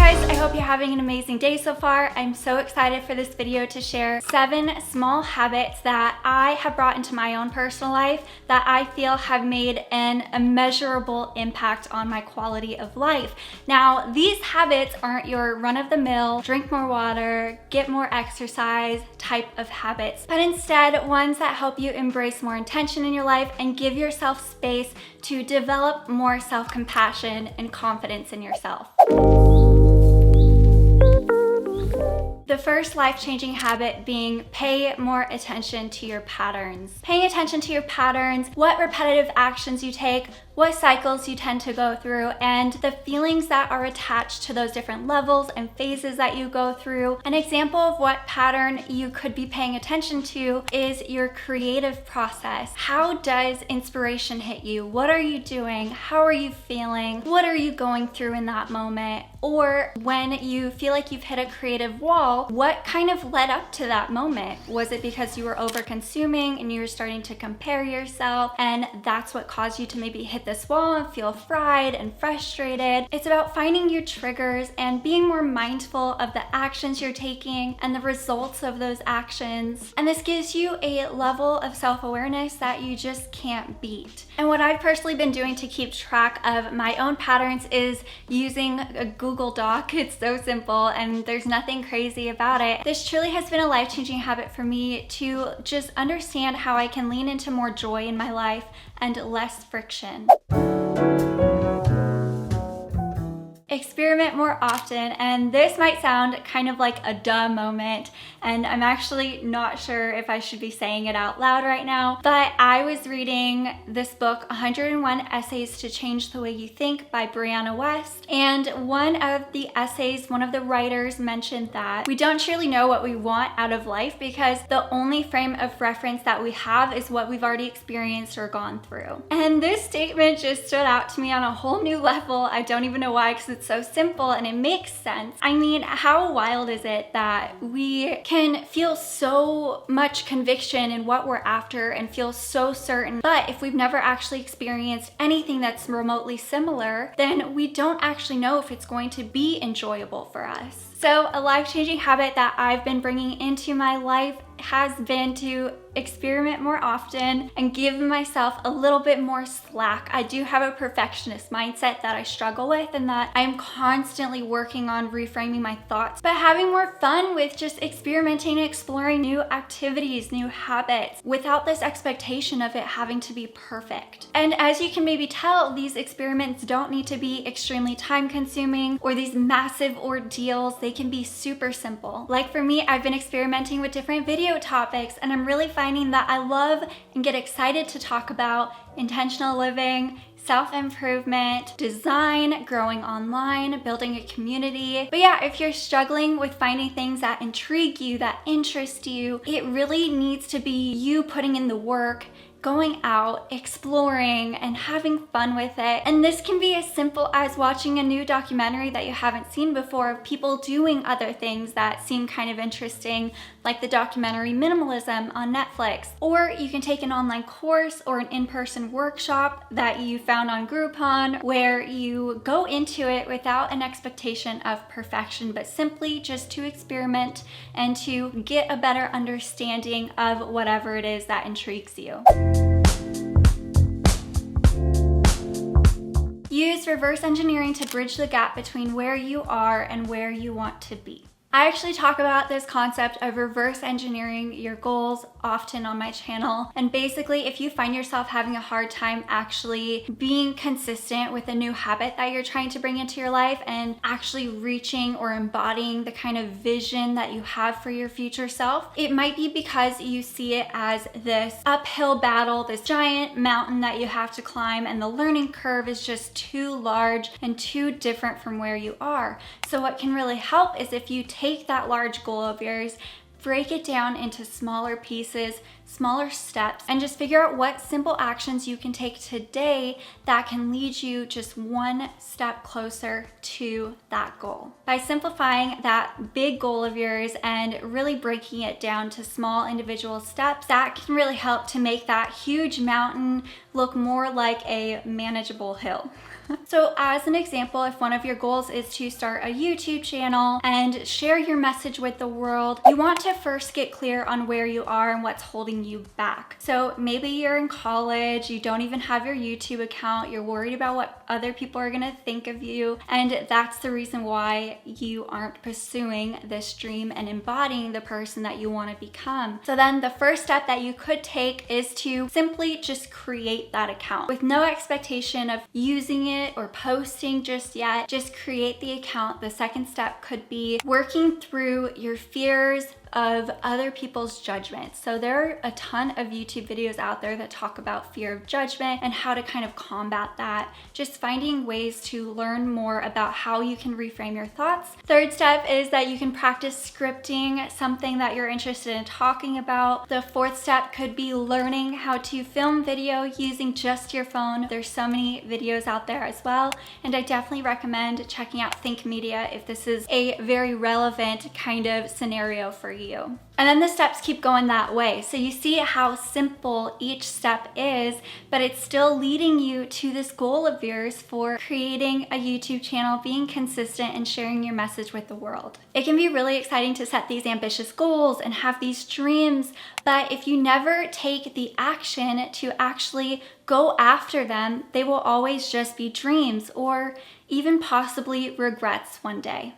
guys, I hope you're having an amazing day so far. I'm so excited for this video to share 7 small habits that I have brought into my own personal life that I feel have made an immeasurable impact on my quality of life. Now, these habits aren't your run-of-the-mill, drink more water, get more exercise type of habits, but instead ones that help you embrace more intention in your life and give yourself space to develop more self-compassion and confidence in yourself. The first life-changing habit being pay more attention to your patterns. Paying attention to your patterns, what repetitive actions you take, what cycles you tend to go through, and the feelings that are attached to those different levels and phases that you go through. An example of what pattern you could be paying attention to is your creative process. How does inspiration hit you? What are you doing? How are you feeling? What are you going through in that moment? Or when you feel like you've hit a creative wall, what kind of led up to that moment? Was it because you were over consuming and you were starting to compare yourself, and that's what caused you to maybe hit this wall and feel fried and frustrated? It's about finding your triggers and being more mindful of the actions you're taking and the results of those actions. And this gives you a level of self-awareness that you just can't beat. And what I've personally been doing to keep track of my own patterns is using a Google Doc. It's so simple and there's nothing crazy about it. This truly has been a life-changing habit for me to just understand how I can lean into more joy in my life and less friction. Experiment more often, and this might sound kind of like a duh moment, and I'm actually not sure if I should be saying it out loud right now, but I was reading this book, 101 Essays to Change the Way You Think by Brianna West, and one of the essays, one of the writers mentioned that we don't truly know what we want out of life because the only frame of reference that we have is what we've already experienced or gone through. And this statement just stood out to me on a whole new level. I don't even know why, because it's so simple and it makes sense. I mean, how wild is it that we can feel so much conviction in what we're after and feel so certain, but if we've never actually experienced anything that's remotely similar, then we don't actually know if it's going to be enjoyable for us. So a life-changing habit that I've been bringing into my life has been to experiment more often and give myself a little bit more slack. I do have a perfectionist mindset that I struggle with and that I'm constantly working on reframing my thoughts, but having more fun with just experimenting and exploring new activities, new habits, without this expectation of it having to be perfect. And as you can maybe tell, these experiments don't need to be extremely time-consuming or these massive ordeals. They can be super simple. Like for me, I've been experimenting with different video topics, and I'm really finding that I love and get excited to talk about intentional living, self-improvement, design, growing online, building a community. But yeah, if you're struggling with finding things that intrigue you, that interest you, it really needs to be you putting in the work, going out, exploring, and having fun with it. And this can be as simple as watching a new documentary that you haven't seen before of people doing other things that seem kind of interesting, like the documentary Minimalism on Netflix. Or you can take an online course or an in-person workshop that you found on Groupon, where you go into it without an expectation of perfection, but simply just to experiment and to get a better understanding of whatever it is that intrigues you. Use reverse engineering to bridge the gap between where you are and where you want to be. I actually talk about this concept of reverse engineering your goals often on my channel. And basically, if you find yourself having a hard time actually being consistent with a new habit that you're trying to bring into your life and actually reaching or embodying the kind of vision that you have for your future self, it might be because you see it as this uphill battle, this giant mountain that you have to climb, and the learning curve is just too large and too different from where you are. So what can really help is if you take that large goal of yours, break it down into smaller pieces, smaller steps, and just figure out what simple actions you can take today that can lead you just one step closer to that goal. By simplifying that big goal of yours and really breaking it down to small individual steps, that can really help to make that huge mountain look more like a manageable hill. So as an example, if one of your goals is to start a YouTube channel and share your message with the world, you want to first get clear on where you are and what's holding you back. So maybe you're in college, you don't even have your YouTube account, you're worried about what other people are gonna think of you, and that's the reason why you aren't pursuing this dream and embodying the person that you want to become. So then the first step that you could take is to simply just create that account with no expectation of using it or posting just yet. Just create the account. The second step could be working through your fears of other people's judgment. So there are a ton of YouTube videos out there that talk about fear of judgment and how to kind of combat that. Just finding ways to learn more about how you can reframe your thoughts. Third step is that you can practice scripting something that you're interested in talking about. The fourth step could be learning how to film video using just your phone. There's so many videos out there as well, and I definitely recommend checking out Think Media if this is a very relevant kind of scenario for you. And then the steps keep going that way. So you see how simple each step is, but it's still leading you to this goal of yours for creating a YouTube channel, being consistent, and sharing your message with the world. It can be really exciting to set these ambitious goals and have these dreams, but if you never take the action to actually go after them, they will always just be dreams or even possibly regrets one day.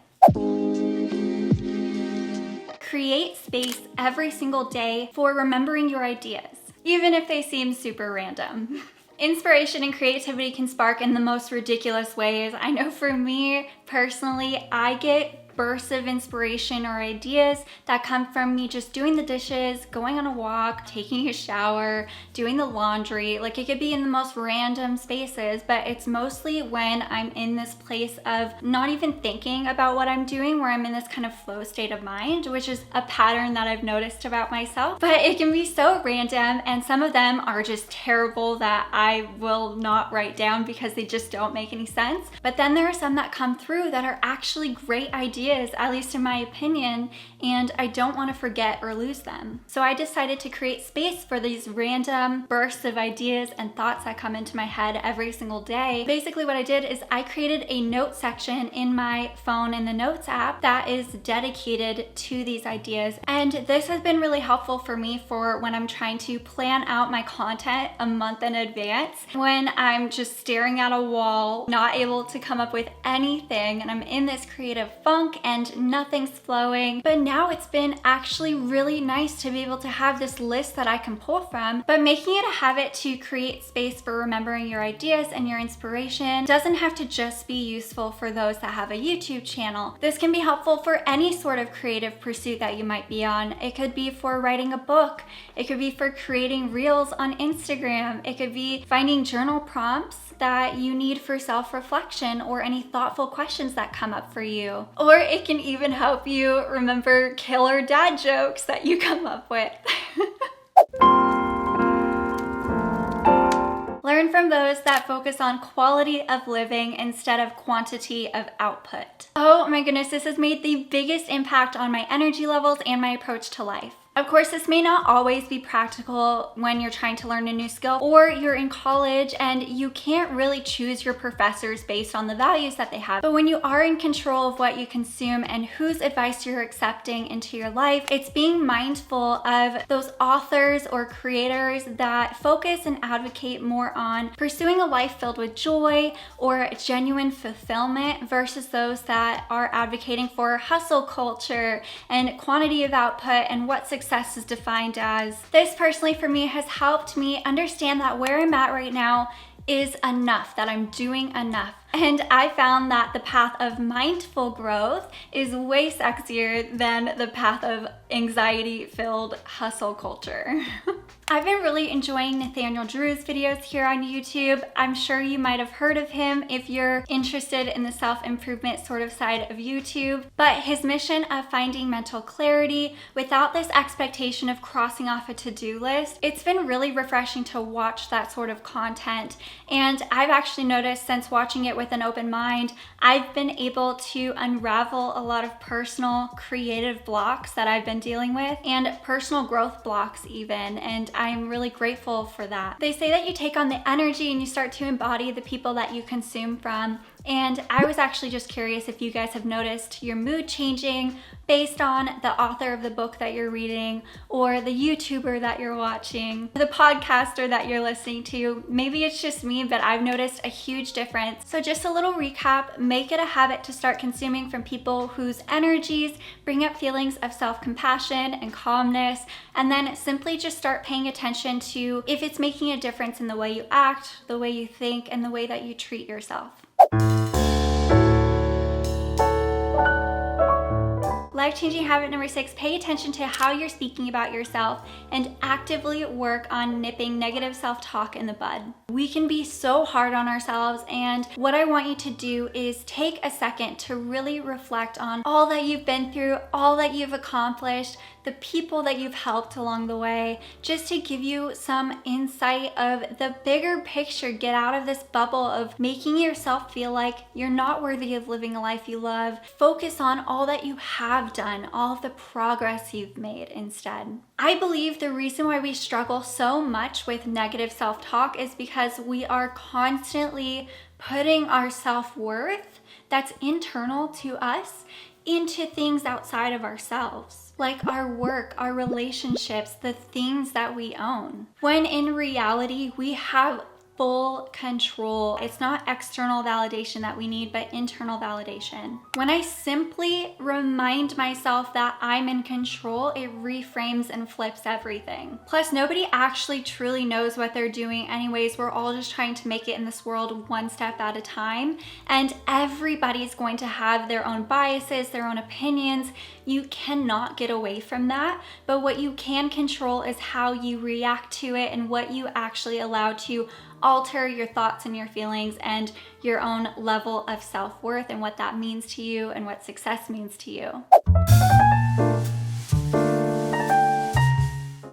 Create space every single day for remembering your ideas, even if they seem super random. Inspiration and creativity can spark in the most ridiculous ways. I know for me personally, I get bursts of inspiration or ideas that come from me just doing the dishes, going on a walk, taking a shower, doing the laundry. Like, it could be in the most random spaces, but it's mostly when I'm in this place of not even thinking about what I'm doing, where I'm in this kind of flow state of mind, which is a pattern that I've noticed about myself. But it can be so random, and some of them are just terrible that I will not write down because they just don't make any sense. But then there are some that come through that are actually great ideas, at least in my opinion, and I don't want to forget or lose them. So I decided to create space for these random bursts of ideas and thoughts that come into my head every single day. Basically what I did is I created a note section in my phone in the Notes app that is dedicated to these ideas, and this has been really helpful for me for when I'm trying to plan out my content a month in advance, when I'm just staring at a wall, not able to come up with anything, and I'm in this creative funk and nothing's flowing. But now it's been actually really nice to be able to have this list that I can pull from. But making it a habit to create space for remembering your ideas and your inspiration doesn't have to just be useful for those that have a YouTube channel. This can be helpful for any sort of creative pursuit that you might be on. It could be for writing a book. It could be for creating reels on Instagram. It could be finding journal prompts that you need for self-reflection or any thoughtful questions that come up for you. Or it can even help you remember killer dad jokes that you come up with. Learn from those that focus on quality of living instead of quantity of output. Oh my goodness, this has made the biggest impact on my energy levels and my approach to life. Of course, this may not always be practical when you're trying to learn a new skill or you're in college and you can't really choose your professors based on the values that they have. But when you are in control of what you consume and whose advice you're accepting into your life, it's being mindful of those authors or creators that focus and advocate more on pursuing a life filled with joy or genuine fulfillment versus those that are advocating for hustle culture and quantity of output and what success is defined as. This personally for me has helped me understand that where I'm at right now is enough, that I'm doing enough. And I found that the path of mindful growth is way sexier than the path of anxiety-filled hustle culture. I've been really enjoying Nathaniel Drew's videos here on YouTube. I'm sure you might have heard of him if you're interested in the self-improvement sort of side of YouTube. But his mission of finding mental clarity without this expectation of crossing off a to-do list, it's been really refreshing to watch that sort of content. And I've actually noticed since watching it with an open mind, I've been able to unravel a lot of personal creative blocks that I've been dealing with, and personal growth blocks even, and I'm really grateful for that. They say that you take on the energy and you start to embody the people that you consume from. And I was actually just curious if you guys have noticed your mood changing based on the author of the book that you're reading, or the YouTuber that you're watching, the podcaster that you're listening to. Maybe it's just me, but I've noticed a huge difference. So just a little recap, make it a habit to start consuming from people whose energies bring up feelings of self-compassion and calmness, and then simply just start paying attention to if it's making a difference in the way you act, the way you think, and the way that you treat yourself. Life-changing habit number 6, pay attention to how you're speaking about yourself and actively work on nipping negative self-talk in the bud. We can be so hard on ourselves, and what I want you to do is take a second to really reflect on all that you've been through, all that you've accomplished, the people that you've helped along the way, just to give you some insight of the bigger picture. Get out of this bubble of making yourself feel like you're not worthy of living a life you love. Focus on all that you have done, all of the progress you've made instead. I believe the reason why we struggle so much with negative self-talk is because we are constantly putting our self-worth that's internal to us into things outside of ourselves, like our work, our relationships, the things that we own. When in reality, we have full control. It's not external validation that we need, but internal validation. When I simply remind myself that I'm in control, it reframes and flips everything. Plus, nobody actually truly knows what they're doing anyways. We're all just trying to make it in this world one step at a time, and everybody's going to have their own biases, their own opinions. You cannot get away from that, but what you can control is how you react to it and what you actually allow to alter your thoughts and your feelings and your own level of self-worth and what that means to you and what success means to you.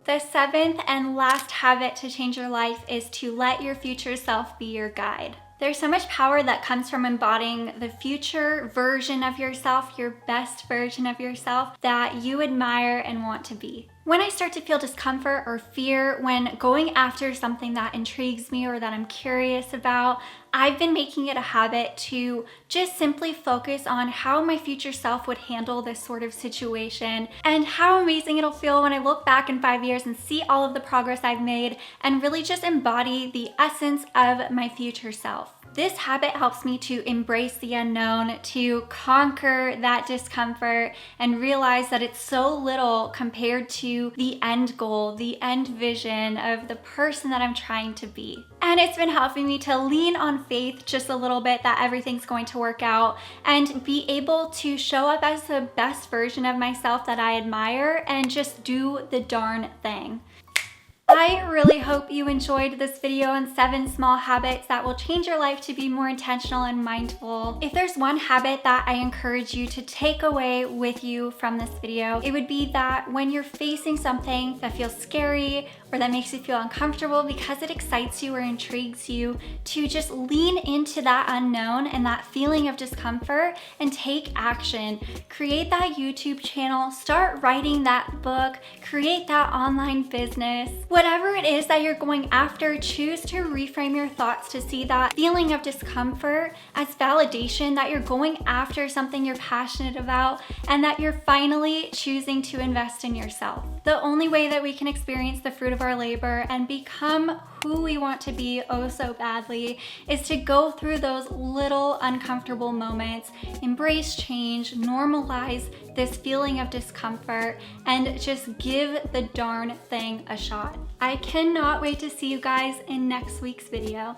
The 7th and last habit to change your life is to let your future self be your guide. There's so much power that comes from embodying the future version of yourself, your best version of yourself that you admire and want to be. When I start to feel discomfort or fear when going after something that intrigues me or that I'm curious about, I've been making it a habit to just simply focus on how my future self would handle this sort of situation and how amazing it'll feel when I look back in 5 years and see all of the progress I've made and really just embody the essence of my future self. This habit helps me to embrace the unknown, to conquer that discomfort, and realize that it's so little compared to the end goal, the end vision of the person that I'm trying to be. And it's been helping me to lean on faith just a little bit that everything's going to work out and be able to show up as the best version of myself that I admire and just do the darn thing. I really hope you enjoyed this video on 7 small habits that will change your life to be more intentional and mindful. If there's one habit that I encourage you to take away with you from this video, it would be that when you're facing something that feels scary or that makes you feel uncomfortable because it excites you or intrigues you, to just lean into that unknown and that feeling of discomfort and take action. Create that YouTube channel, start writing that book, create that online business. Whatever it is that you're going after, choose to reframe your thoughts to see that feeling of discomfort as validation that you're going after something you're passionate about and that you're finally choosing to invest in yourself. The only way that we can experience the fruit of our labor and become who we want to be oh so badly is to go through those little uncomfortable moments, embrace change, normalize this feeling of discomfort, and just give the darn thing a shot. I cannot wait to see you guys in next week's video.